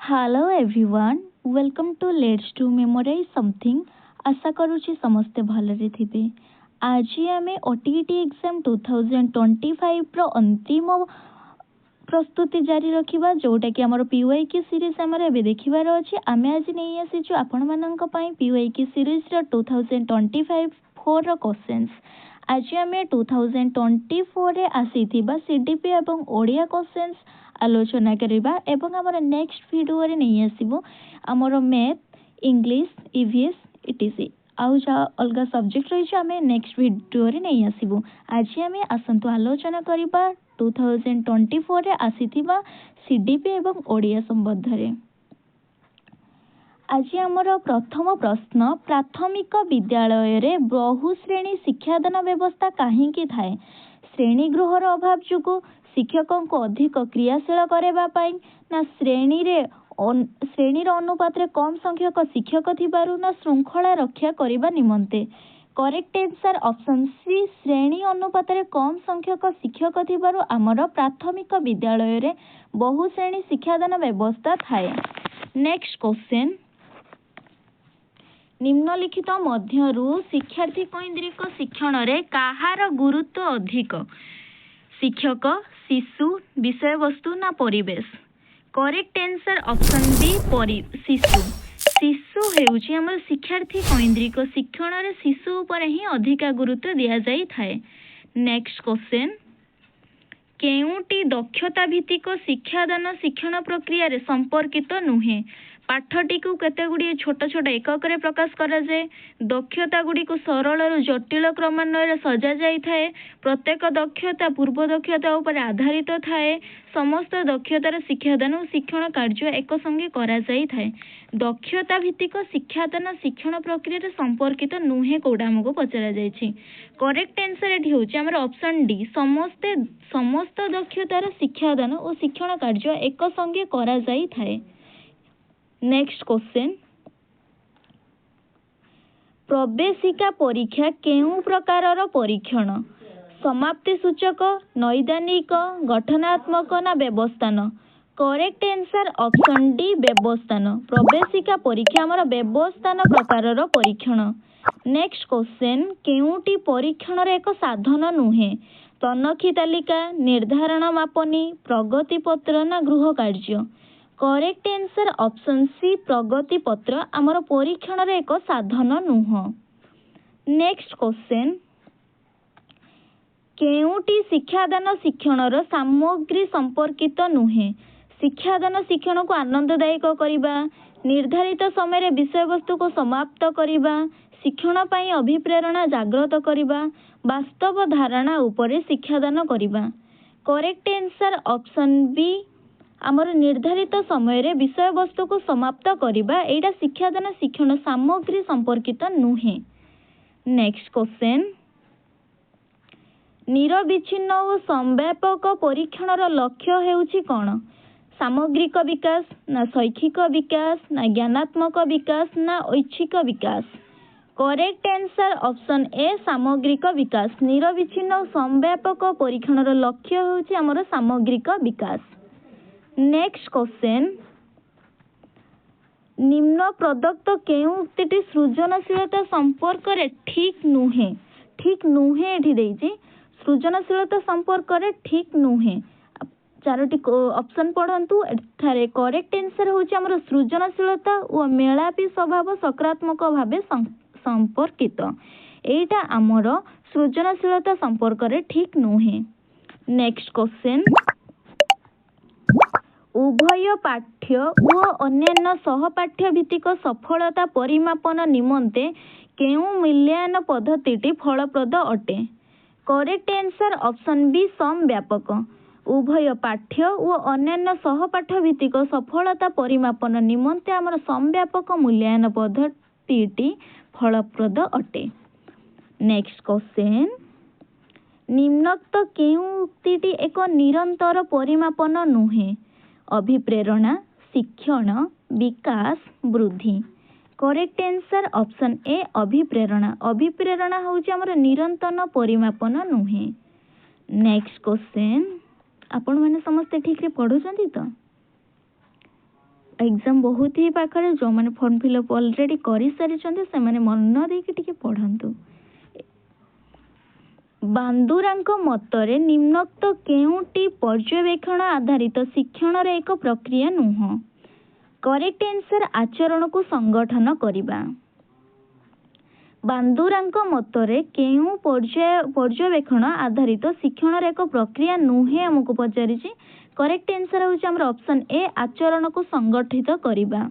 Hello everyone, welcome to Let's to Memorize Something. आशा करुछि समस्ते भलरे थिबे। आज आमे ओटीईटी एग्जाम 2025 रो अंतिम प्रस्तुति जारी रखिबा जोटा कि हमर पीवाईक्यू सीरीज हमर एबे देखिबार अछि। आमे आज नै आसीछु आपण माननक पई पीवाईक्यू सीरीज रो 2025 4 रो क्वेश्चंस। आज आमे 2024 रे आसीथिबा सीडीपी एवं ओडिया क्वेश्चंस आलोचना करिबा एवं हमर नेक्स्ट वीडियो रे नै आसीबो हमर मैथ, इंग्लिश, ईवीएस इटीसी आउ जा अलगा सब्जेक्ट रही आमे नेक्स्ट वीडियो रे नै आसीबो। आज आमे आसंतु आलोचना करिबा 2024 रे आसीथिबा सीडीपी एवं ओडिया संबंध रे। आज आमर प्रथम प्रश्न, प्राथमिक विद्यालय रे बहुश्रेणी शिक्षादान व्यवस्था काहींकी थाए? श्रेणी गृहर अभाव जुगु, शिक्षकों को अधिक क्रियाशील करबा पाई, ना श्रेणीर अनुपात रे कम संख्यक शिक्षक थिबारु, ना श्रृंखला रक्षा करिबा निमंते? करेक्ट आंसर ऑप्शन सी, श्रेणी अनुपात रे कम संख्यक शिक्षक थिबारु आमर प्राथमिक विद्यालय रे बहुश्रेणी शिक्षादान व्यवस्था थाए। नेक्स्ट क्वेश्चन, निम्नलिखित मध्यरु शिक्षार्थी केन्द्रिक शिक्षण रे काहार गुरुत्व अधिक? शिक्षक, शिशु, विषय वस्तु ना परिवेश? करेक्ट आंसर ऑप्शन बी, शिशु। शिशु हेउची हमर शिक्षार्थी केन्द्रिक शिक्षण रे शिशु उपर ही अधिक गुरुत्व दिया जाई थाए। नेक्स्ट क्वेश्चन, केउटी दक्षता भित्तिक शिक्षादान शिक्षण प्रक्रिया रे संपर्कित नुहे? पाठटी को केते गुडी छोट छोट एकक रे प्रकाश करा जाए, दक्षता गुडी को सरल रु जटिल क्रमान्वय रे सजा जाई थाए, प्रत्येक दक्षता पूर्व दक्षता उपर आधारित थाए, समस्त दक्षतार शिक्षादान और शिक्षण कार्य एक संगे करा जाई थाए। दक्षता भित्तिक शिक्षादान शिक्षण प्रक्रिया रे संपर्कित नुहे कोडा हमको पचरा जायछि। करेक्ट आंसर एठी होछि हमर ऑप्शन डी, समस्त दक्षतार शिक्षादान और शिक्षण कार्य एक संगे करा जाई थाए। नेक्स्ट क्वेश्चन, प्रवेशिका परीक्षा केउ प्रकारर परीक्षण? समाप्ति सूचक, नैदानिक, गठनात्मक ना व्यवस्थान? करेक्ट आंसर ऑप्शन डी, व्यवस्थान। प्रवेशिका परीक्षा हमर व्यवस्थान प्रकारर परीक्षण। नेक्स्ट क्वेश्चन, केउटी परीक्षण रे एक साधन नुहे? तनखी तालिका, निर्धारण मापनी, प्रगति पत्र ना गृह कार्य? करेक्ट आंसर ऑप्शन सी, प्रगति पत्र आमर परीक्षण रे एक साधन नुह। नेक्स्ट क्वेश्चन, केउटी शिक्षादान शिक्षणर सामग्री संपर्कित नुहे? शिक्षादान शिक्षण को आनंददायक करिबा, निर्धारित समय रे विषय वस्तु को समाप्त करिबा, शिक्षण पई अभिप्रेरणा जागृत करिबा, वास्तव धारणा उपरे शिक्षादान करिबा? करेक्ट आंसर ऑप्शन बी, आमर निर्धारित समय रे विषय वस्तु को समाप्त करिबा एटा शिक्षादान शिक्षण सामग्री संपर्कित नुहे। नेक्स्ट क्वेश्चन, निरविच्छिन्न और संव्यापक परीक्षणर लक्ष्य हेउछि कोन? सामग्रिक विकास, ना शैक्षिक विकास, ना ज्ञानात्मक विकास, ना ऐच्छिक विकास? करेक्ट आंसर ऑप्शन ए, सामग्रिक विकास। निरविच्छिन्न और संव्यापक परीक्षणर लक्ष्य हेउछि हमर सामग्रिक विकास। नेक्स्ट क्वेश्चन, निम्न प्रदत्त केउ उक्तिटी सृजनशीलता संपर्क रे ठीक नुहे? ठीक नुहे एठी देइछि, सृजनशीलता संपर्क रे ठीक नुहे। चारोटी ऑप्शन पढ़ंतु एठारे। करेक्ट आंसर होछि हमर सृजनशीलता ओ मेलापी स्वभाव सकारात्मक भाबे संपर्कित। एटा हमर सृजनशीलता संपर्क रे ठीक नुहे। नेक्स्ट क्वेश्चन, उभय पाठ्य और अन्यान्य सहपाठ्य भित्तिक सफलता परिमापन निमंते केउ मूल्यांकन पद्धतिटी फलप्रद अटे? करेक्ट आंसर ऑप्शन बी, समव्यापक। उभय पाठ्य और अन्यान्य सहपाठ्य भित्तिक सफलता परिमापन निमंते हमर समव्यापक मूल्यांकन पद्धतिटी फलप्रद अटे। नेक्स्ट क्वेश्चन, निम्नोक्त केउ उक्तिटी एक निरंतर परिमापन नुहे? अभिप्रेरणा, शिक्षण, विकास, वृद्धि? करेक्ट आंसर ऑप्शन ए, अभिप्रेरणा। अभिप्रेरणा होउछि हमर निरंतर परिमापन नुहे। नेक्स्ट क्वेश्चन, आपण माने समस्त ठीक रे पढुछंती तो? एग्जाम बहुत ही पाखरे जो मैंने फॉर्म फिलअप ऑलरेडी कर सारी से मन देके पढ़ंतु। बांदुरांक मतरे निम्नोक्त केउटी पर्यवेक्षण आधारित शिक्षण रे एक प्रक्रिया नुह। करेक्ट आंसर आचरण को संगठन करिबा। बांदुरांक मतरे केउ पर्यवेक्षण आधारित शिक्षण रे एक प्रक्रिया नुहे हमको पचारिछि। करेक्ट आंसर होछि हमर ऑप्शन ए आचरण को संगठित करिबा।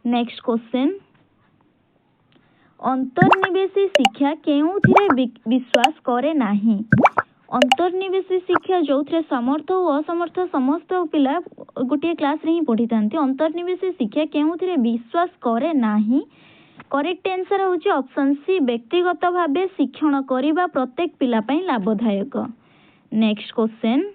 नेक्स्ट क्वेश्चन अंतर्निवेशी शिक्षा केउथिरे विश्वास करे नाही। अंतर्निवेशी शिक्षा जो समर्थ और असमर्थ समस्त पिला गोटे क्लास रे ही पढ़ी थांती। अंतर्निवेशी शिक्षा केउथिरे विश्वास करे नाही। करेक्ट आंसर होछि ऑप्शन सी व्यक्तिगत भावे शिक्षण करिबा प्रत्येक पिला पई लाभदायक। नेक्स्ट क्वेश्चन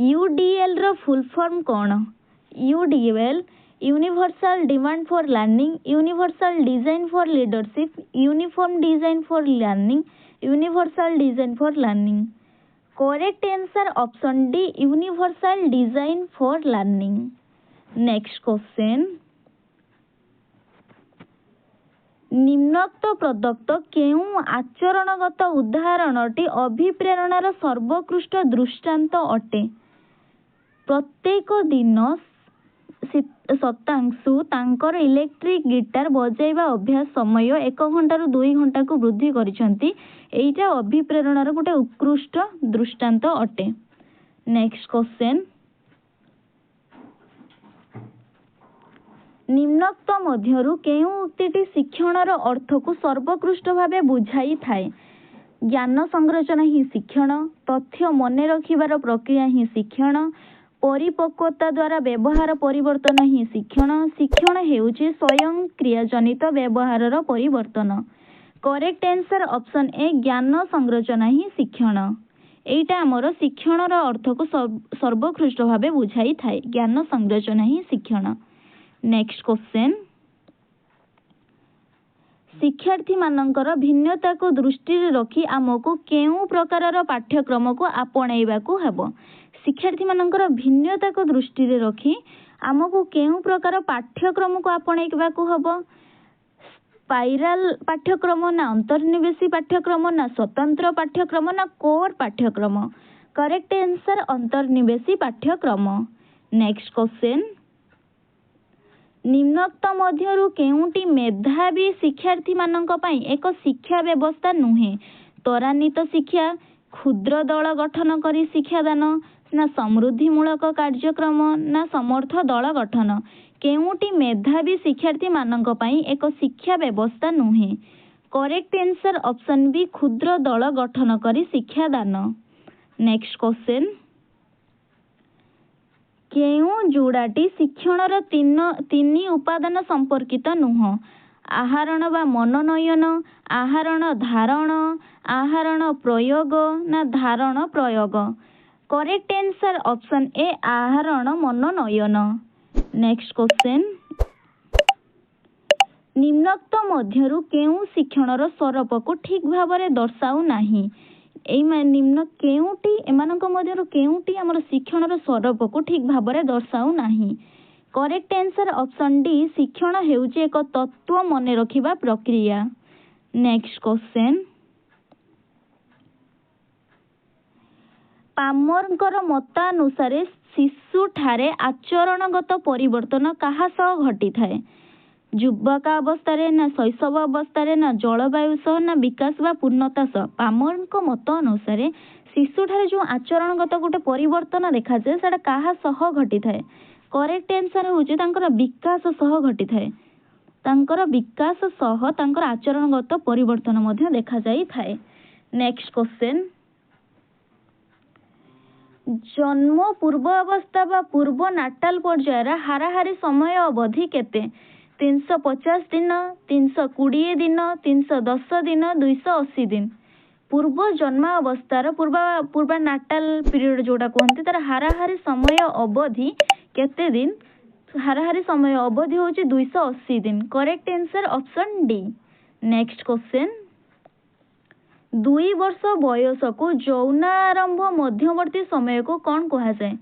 यूडीएल रो फुल फॉर्म कोन। UDL universal demand for learning, universal design for leadership, uniform design for learning, universal design for learning. Correct answer option D universal design for learning. Next question निम्नोक्त प्रदत्त केउ आचरणगत उदाहरणटी अभिप्रेरणार सर्वोत्कृष्ट दृष्टांत अटे। प्रत्येक दिन शतांशु तांकर इलेक्ट्रिक गिटार बजाइबा अभ्यास समय 1 घंटा 2 घंटा को वृद्धि करिसंती। एइटा अभिप्रेरणार गोटे उत्कृष्ट दृष्टांत अटे। नेक्स्ट क्वेश्चन निम्नोक्त मध्यरु केउ उक्तिटी शिक्षणर अर्थ को सर्वोत्कृष्ट भावे बुझाई थाए। ज्ञान संरचना ही शिक्षण, तथ्य मने रखिबार प्रक्रिया ही शिक्षण, परिपक्वता द्वारा व्यवहार परिवर्तन ही शिक्षण, शिक्षण हेउछि स्वयं क्रियाजनित व्यवहारर परिवर्तन। करेक्ट आंसर ऑप्शन ए ज्ञान संरचना ही शिक्षण। एइटा हमर शिक्षणर अर्थ को सर्वोत्कृष्ट भावे बुझाई थाए। ज्ञान संरचना ही शिक्षण। नेक्स्ट क्वेश्चन शिक्षार्थी मानकर भिन्नता को दृष्टि रखी आमको केउ प्रकारर पाठ्यक्रम को आपणैबा को हेबो। शिक्षार्थी मानकर भिन्नता को दृष्टि रखी आमको केउ प्रकार पाठ्यक्रम को आपणैबा को हेबो। स्पाइराल पाठ्यक्रम ना अंतर्निवेशी पाठ्यक्रम ना स्वतंत्र पाठ्यक्रम ना कोर पाठ्यक्रम। करेक्ट आंसर अंतर्निवेशी पाठ्यक्रम। नेक्स्ट क्वेश्चन निम्नोक्त मध्यरु केउटी मेधावी शिक्षार्थी मानक पई एक शिक्षा व्यवस्था नुहे। त्वरान्वित शिक्षा, क्षुद्र दल गठन करी शिक्षादान ना समृद्धिमूलक कार्यक्रम ना समर्थ दल गठन। केउटी मेधावी शिक्षार्थी मानक पई एक शिक्षा व्यवस्था नुहे। करेक्ट आंसर ऑप्शन बी क्षुद्र दल गठन करी शिक्षादान। नेक्स्ट क्वेश्चन केउ जोड़ाटी शिक्षणर तीन उपादान संपर्कित नुह। आहरण बा मनोनयन, आहरण धारण, आहरण प्रयोग ना धारण प्रयोग। करेक्ट आंसर ऑप्शन ए आहरण मनोनयन। नेक्स्ट क्वेश्चन निम्नोक्त मध्यरु केउ शिक्षणर स्वरूप को ठीक भाबरे दर्शाउ नाही। निम्न केउटी एमानक मध्यरु केउटी हमर शिक्षणर स्वरूप को ठीक भाबरे दर्शाउ नाही। करेक्ट आंसर ऑप्शन डी शिक्षण हेउछि एक तत्व मने रखिबा प्रक्रिया। नेक्स्ट क्वेश्चन पामरकर मतानुसारे शिशु ठारे आचरणगत परिवर्तन काहा सह घटी थाए। युवक अवस्था ना शैशव अवस्था ना जलवायु सह ना विकास बा पूर्णता सह। पामरक मत अनुसार शिशु ठारे जो आचरणगत गोटे परिवर्तन देखा जाए सेटा काहा सह घटी थाए। करेक्ट आंसर होछि तांकर विकास सह घटी थाए। तांकर विकास सह तांकर आचरणगत परिवर्तन मध्य देखा जाई थाए। नेक्स्ट क्वेश्चन जन्म पूर्व अवस्था बा पूर्व नाटाल पर्यायर हाराहारी समय अवधि केते। 350 दिन, 320 दिन, 310 दिन, 280 दिन। पूर्व जन्म अवस्थार पूर्व नाटाल पीरियड जोड़ा कहते तार हाराहारी समय अवधि केते दिन। हाराहारी समय अवधि होची 280 दिन। Correct answer option D. Next question 2 वर्ष बयस को यौनारंभ मध्यवर्ती समय को कौन कहा जाए?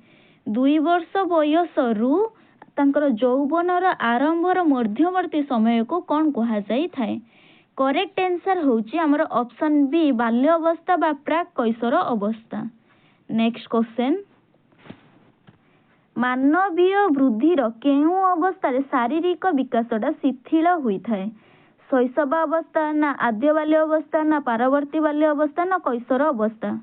2 वर्ष बयस रु तांकर यौवनर आरंभर मध्यवर्ती समय को कौन कहा जाई थाए? करेक्ट आंसर होची हमर ऑप्शन बी बाल्य अवस्था बा प्राक कैशोर अवस्था। नेक्स्ट क्वेश्चन, मानवीय वृद्धिर केउं अवस्था शारीरिक विकासटा शिथिल होई थाए? शैशव अवस्था ना आद्य बाल्य अवस्था ना परवर्ती बाल्य अवस्था ना कैशोर अवस्था?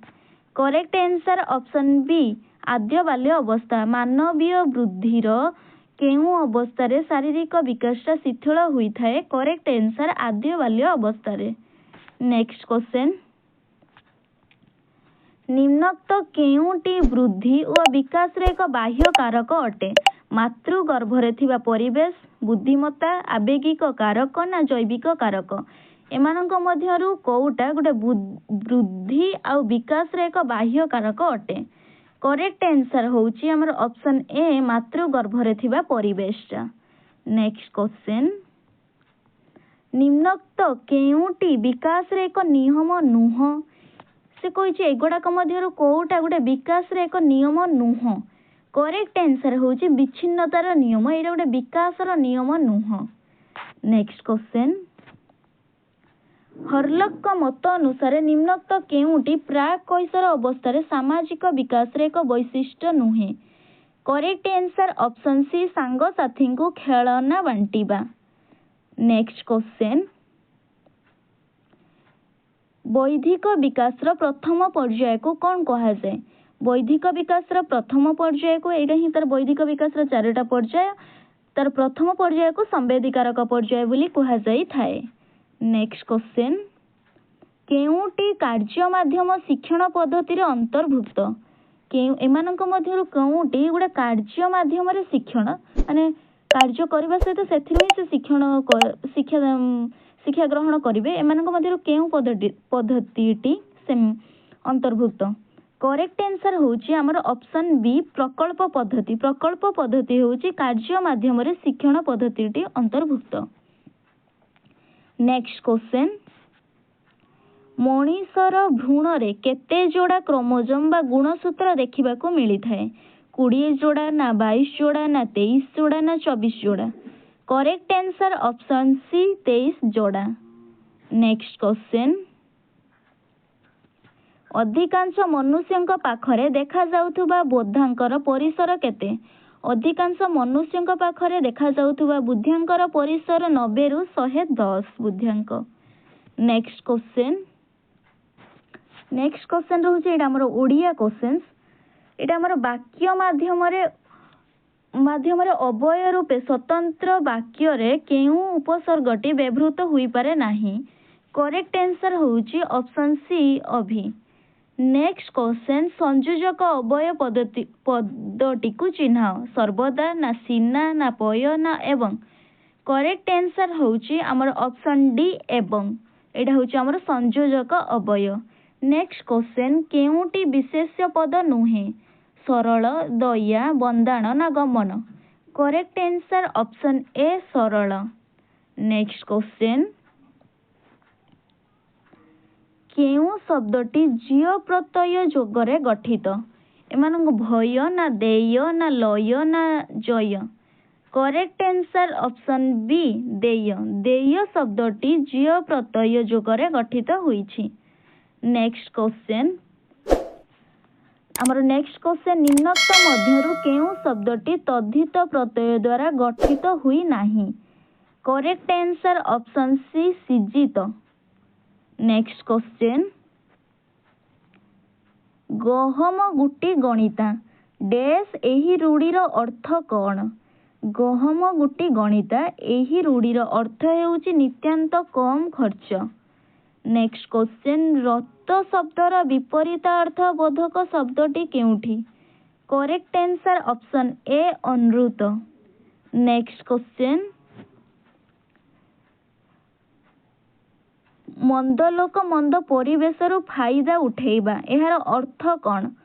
करेक्ट आंसर ऑप्शन बी आद्य बाल्य अवस्था। मानवीय वृद्धिर केउं अवस्था रे शारीरिक विकासटा शिथिल होई थाए? करेक्ट आंसर आद्य बाल्य अवस्था रे। नेक्स्ट क्वेश्चन, निम्नोक्त केउंटी वृद्धि और विकास रे एक बाह्य कारक अटे? मातृ गर्भरे थिबा परिवेश, बुद्धिमत्ता, आवेगिक कारक ना जैविक कारक? एमानंक मध्यरु कोउटा गोटे वृद्धि आ विकास रे एक बाह्य कारक अटे? करेक्ट आंसर होची हमर ऑप्शन ए मातृ गर्भरे थिबा परिवेशटा। नेक्स्ट क्वेश्चन, निम्नोक्त केउंटी विकास रे एक नियम नुह? से कहिछि एगुडाक मध्यरु कोउटा गोटे विकास रे एक नियम नुह? करेक्ट आंसर होची विच्छिन्नतार नियम। एटा गोटे विकासर नियम नुह। नेक्स्ट क्वेश्चन, हर्लक मत अनुसार निम्नोक्त केउंटी प्राक कैशोर अवस्था सामाजिक विकास रे एक वैशिष्ट्य नुहे? करेक्ट आंसर ऑप्शन सी सांग साथी को खेलना बांटिबा। नेक्स्ट क्वेश्चन, बौद्धिक विकास प्रथम पर्याय को कौन कहा जाए? बौद्धिक विकास प्रथम पर्याय को एटा ही तार बौद्धिक विकास चारिटा पर्याय, तार प्रथम पर्याय को संवेदीकारक पर्याय बोली कहा जाई थाए। नेक्स्ट क्वेश्चन, केउंटी कार्य माध्यम शिक्षण पद्धति अंतर्भुक्त? एमानक मध्यरु केउंटी गोटे कार्य माध्यम रे शिक्षण माने कार्य करबा सहित सेथिरु से शिक्षण शिक्षा ग्रहण करिवे? एमानक मध्यरु केउ पद्धतिटी से अंतर्भुक्त? करेक्ट आंसर होची हमर ऑप्शन बी प्रकल्प पद्धति। प्रकल्प पद्धति होची कार्य माध्यम रे शिक्षण पद्धतिटी अंतर्भुक्त। नेक्स्ट क्वेश्चन, मनीषर भ्रूण रे केते जोड़ा क्रोमोजोम बा गुणसूत्र देखिबा को मिली थाए? 20 जोड़ा ना 22 जोड़ा ना 23 जोड़ा ना 24 जोड़ा? करेक्ट आंसर ऑप्शन सी 23 जोड़ा। नेक्स्ट क्वेश्चन, अधिकांश मनुष्यंक पाखरे देखा जाउथुबा बोद्धांकर परिसर केते? अधिकांश मनुष्यंक पाखरे देखा जाउथुबा बुद्धांकर परिसर 90 रु 110 बुद्धांक। नेक्स्ट क्वेश्चन, नेक्स्ट क्वेश्चन रहउछि एटा हमर ओडिया क्वेश्चंस। एटा हमर वाक्य माध्यम रे अवय रूपे स्वतंत्र वाक्य रे केउ उपसर्गटी व्यवहृत होई पारे नाही? करेक्ट आंसर होउछि ऑप्शन सी अभि। नेक्स्ट क्वेश्चन, संयोजक अवय पदटी को चिन्हाओ? सर्वदा ना सीना ना पय ना एवं? करेक्ट आंसर होउछि हमर ऑप्शन डी एवं। एटा होउछि हमर संयोजक अवय। नेक्स्ट क्वेश्चन, केउंटी विशेष्य पद नुहे? सरल, दया, बंदाण ना गमन? करेक्ट आंसर ऑप्शन ए सरल। नेक्स्ट क्वेश्चन, केउ शब्दटी जिय प्रत्यय जोगरे गठित? एमानक भय ना देय ना लय ना जय? करेक्ट आंसर ऑप्शन बी देय। देय शब्दटी जिय प्रत्यय जोगरे गठित होईछि। नेक्स्ट क्वेश्चन, हमर नेक्स्ट क्वेश्चन, निम्नोक्त मध्यरु केउ शब्दटी तद्धित प्रत्यय द्वारा गठित हुई नाही? करेक्ट आंसर ऑप्शन सी सिजित। नेक्स्ट क्वेश्चन, गहम गुटी गणिता डैश एही रूढ़ीर अर्थ कौन? गहम गुटी गणिता एही रूढ़ीर अर्थ हेउछि नित्यांत कम खर्च। नेक्स्ट क्वेश्चन, रत शब्दर विपरीत अर्थ बोधक शब्दटी केउठी? करेक्ट आंसर ऑप्शन ए अनुरूत। नेक्स्ट क्वेश्चन, मंद लोक मंद परिवेशरु फायदा उठेइबा एहार अर्थ कौन?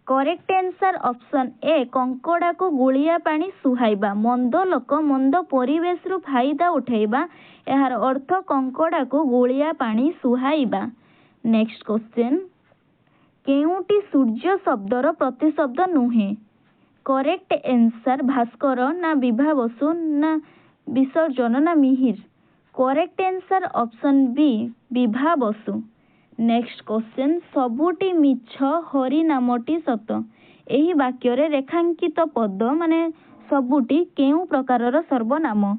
करेक्ट आंसर ऑप्शन ए कंकड़ा को गुलिया पानी सुहाइबा। मंद लोक मंद परिवेश रु फायदा उठेइबा एहार अर्थ कंकड़ा को गुलिया पानी सुहाइबा। नेक्स्ट क्वेश्चन केउटी सूर्य शब्दर प्रतिशब्द नुहे करेक्ट आंसर भास्कर ना विभा बसु ना विसर्जन ना मिहिर करेक्ट आंसर ऑप्शन बी विभा बसु नेक्स्ट क्वेश्चन सबुटी मिछ हरि नामटी सत एही वाक्य रे रेखांकित पद माने सबुटी केउ प्रकारर सर्वनाम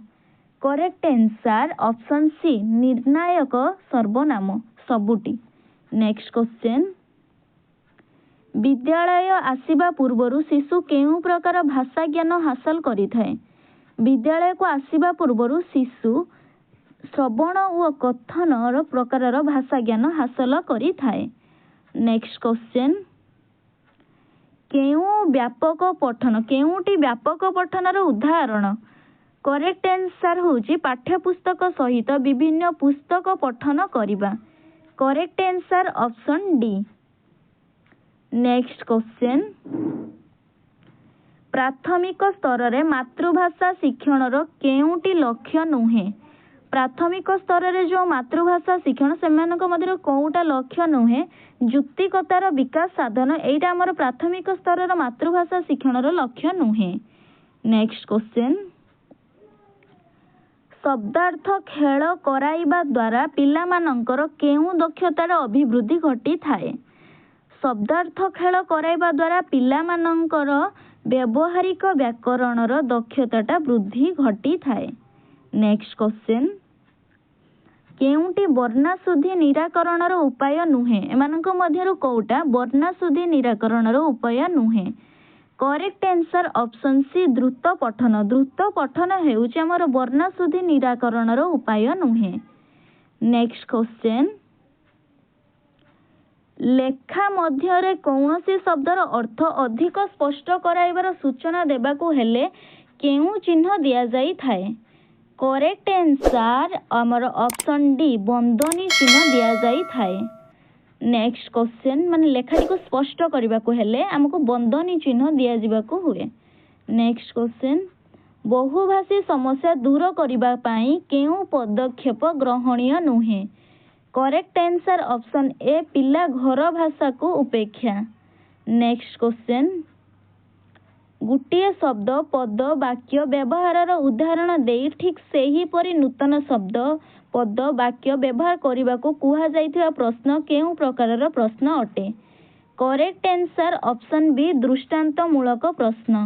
करेक्ट आंसर ऑप्शन सी निर्णायक सर्वनाम सबुटी नेक्स्ट क्वेश्चन विद्यालय आसिबा पूर्वरु शिशु केउ प्रकार भाषा ज्ञान हासिल करिथाए विद्यालय को आसिबा पूर्वरु शिशु श्रवण और कथन प्रकारर भाषा ज्ञान हासिल करिथाए नेक्स्ट क्वेश्चन केउ व्यापक पठन केउटी व्यापक पठनर उदाहरण करेक्ट आंसर होची पाठ्यपुस्तक सहित विभिन्न पुस्तक पठन करिबा correct answer option D next question प्राथमिक स्तर रे मातृभाषा शिक्षणर केउटी लक्ष्य नुहे प्राथमिक स्तर रे जो मातृभाषा शिक्षण सेमानक मध्य कोउटा लक्ष्य नुहे जुक्तिकतार विकास साधन एटा हमर प्राथमिक स्तर र मातृभाषा शिक्षणर लक्ष्य नुहे नेक्स्ट क्वेश्चन शब्दार्थ खेल कराइबा द्वारा पिलामानंकर केउ दक्षतार अभिवृद्धि घटी थाए शब्दार्थ खेल कराइबा द्वारा पिलामानंकर व्यवहारिक व्याकरणर दक्षताटा वृद्धि घटी थाए नेक्स्ट क्वेश्चन केउटी वर्णाशुद्धि निराकरणर उपाय नुहे एमानक मध्यरु कोउटा वर्णाशुद्धि निराकरणर उपाय नुहे करेक्ट आंसर ऑप्शन सी द्रुत पठन हेउची हमर वर्णाशुद्धि निराकरणर उपाय नुहे नेक्स्ट क्वेश्चन लेखा मध्यरे कौनसी शब्दर अर्थ अधिक स्पष्ट कराइबार सूचना देबाकू हेले केउ चिन्ह दिया जाई थाए करेक्ट आंसर हमर ऑप्शन डी बंधनी चिन्ह दिया जाई थाए नेक्स्ट क्वेश्चन माने लेखाटी को स्पष्ट करबाकू हेले हमको बंधनी चिन्ह दिया जिबाकू हुए नेक्स्ट क्वेश्चन बहुभाषी समस्या दूर करबा पई केउ पदक्षेप ग्रहणीय नुहे करेक्ट आंसर ऑप्शन ए पिला घर भाषा को उपेक्षा नेक्स्ट क्वेश्चन गुटिए शब्द पद वाक्य व्यवहार उदाहरण दे ठीक सेही परि नूतन शब्द पद वाक्य व्यवहार करने को कुहा जाइथिबा प्रश्न केउ प्रकारर प्रश्न अटे करेक्ट आंसर ऑप्शन बी दृष्टांतमूलक प्रश्न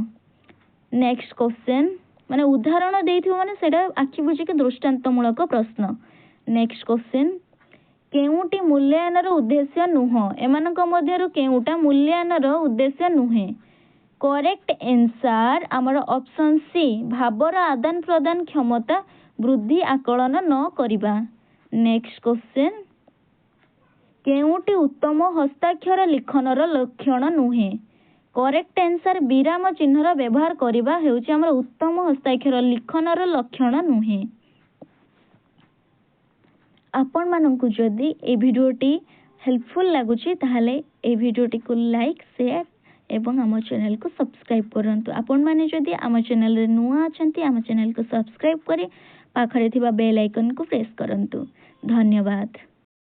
नेक्स्ट क्वेश्चन माने उदाहरण देइथिबो माने सेटा आखि बुझिके दृष्टांतमूलक प्रश्न नेक्स्ट क्वेश्चन केउटी मूल्यांकनर उद्देश्य नुह एमानक मध्यरु केउटा मूल्यांकनर उद्देश्य नुहे करेक्ट आंसर आमर ऑप्शन सी भावर आदान प्रदान क्षमता वृद्धि आकलन न करिबा नेक्स्ट क्वेश्चन केउटी उत्तम हस्ताक्षर लिखनर लक्षण नुहे करेक्ट आंसर विराम चिन्हर व्यवहार करिबा हेउची हमर उत्तम हस्ताक्षर लिखनर लक्षण नुहे आपण मानकु जदि ए भिडियोटी हेल्पफुल लागुची ताहाले ए भिडियोटी को लाइक शेयर एवं आम चैनल को सब्सक्राइब करंतु आपण माने जदि आम चैनल रे नुआ अछंती आम चैनल को सब्सक्राइब करी पाखरे थिबा बेल आइकन को प्रेस करंतु धन्यवाद।